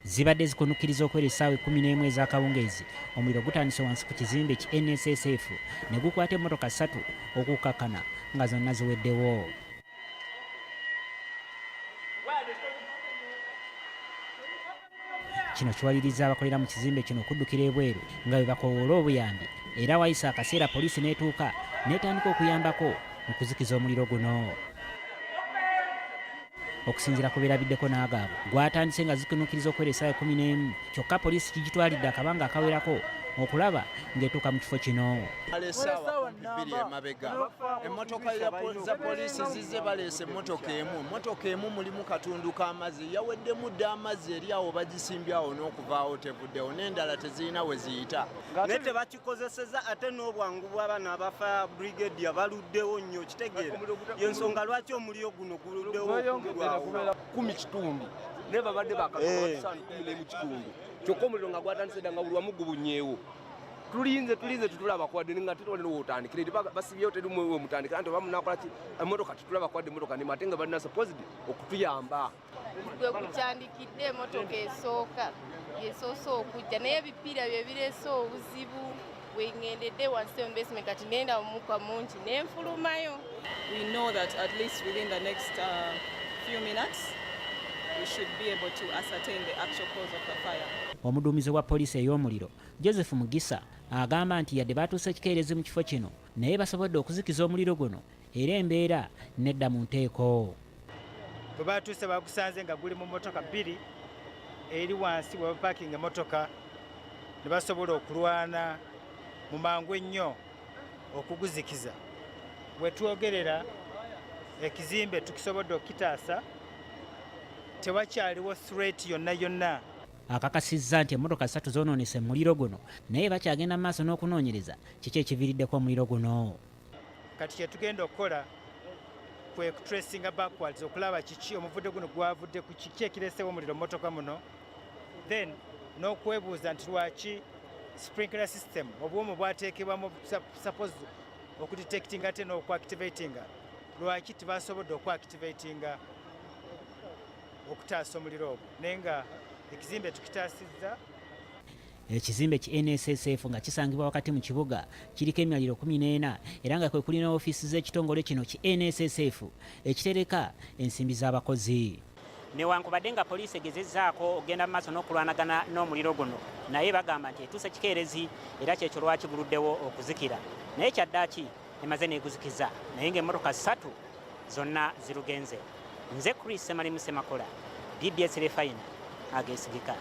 zibadde zikunukkiriza okwera essaawa 11 ez'akawungeezi omuliro gutandise wansi ku kizimbe ki NSSF ne gukwata emmotoka 3 okukakkana nga zonna ziweddewo. Kino kiwaliriza abakolera mu kizimbe kino okuddukira ebweru nga bwe bakoowoola obuyambi, era wayisa akaseera poliisi n'etuuka n'etandika okuyambako mu kuzikiza omuliro guno. Okusinziira ku beerabiddeko n'agaabo gwatandise nga zikunukkiriza okwera essaawa 11 kyokka poliisi kigitwalidde akabanga akawerako okulaba ng'etuuka mu kifo kino. Emmotoka za poliisi zizze baleese emmotoka emu mulimu katundu k'amazzi yaweddemu dda amazzi eri awo bagisimbye awo n'okuvaawo tevuddewo n'endala tezirina we ziyita naye tebakikozeseza ate n'obwangu bw'abaana aba fire brigade baluddewo nnyo kitegeera yensonga lwaki omuliro guno guluddewo 10 kitundu naye babadde bakatuwa 11 kitundu kyokka omuliro nga gwatandise dda nga buli wamu gubunyeewo. tulinze tutulaba kwadde nga tutolera otandikire basibyewo terumwe mutandikira nti bamunakola ki emmotoka tutulaba kwadde emmotoka ne mate nga balina supposed okutuyamba. Gwe kukyandikidde emmotoka esooka yesoose okujja naye ebipiira bye bireese obuzibu bwengendedde wansi mu basement kati nenda omukka mungi n'enfulumayo. We know that at least within the next few minutes we should be able to ascertain the actual cause of the fire. Omuduumizi wa poliisi ey'omuliro Joseph Mugisa agamba nti yadde batuuse kikeerezi mu kifo kino naye basobodde okuzikiza omuliro guno era embeera nedda mu nteeko. Bwe batuuse bagusanze nga guli mu mmotoka 2 eri wansi bwe bapaakinga emmotoka ne basobola okulwana mu mangu ennyo okuguzikiza. Bwe twogerera ekizimbe tukisobodde okukitaasa tewakyaliwo threat yonna. Akakasizza nti emmotoka 3 zoonoonese muliro guno naye bakyagenda mu maaso n'okunoonyereza kiki ekiviiriddeko omuliro guno. Kati kye tugenda okukola kwe kutracinga backwards okulaba kiki omuvudde guno gwavudde ku kiki ekireesewo omuliro mmotoka muno, then n'okwebuuza nti lwaki sprinkler system obwomu bwateekebwamu suppose okudetectinga ate n'okuactivatinga lwaki tibasobodde okuactivatinga okutaasa omuliro ogwo naye nga ekizimbe tukitaasizza. Ekizimbe ki NSSF nga kisangibwa wakati mu kibuga kiriko emyaliro 14 era nga kwe kulina ofiisi z'ekitongole kino ki NSSF ekitereka ensimbi z'abakozi. Newankubadde nga poliisi egezezzaako ogenda mu maaso n'okulwanagana n'omuliro guno naye bagamba nti etuuse kikeerezi era kyekyo lwaki guluddewo okuzikira naye kyaddaaki emaze neeguzikiza naye ng'emmotoka 3 zonna zirugenze. Nze Chris Semalimu Semakola, BBS Refine ageesigika.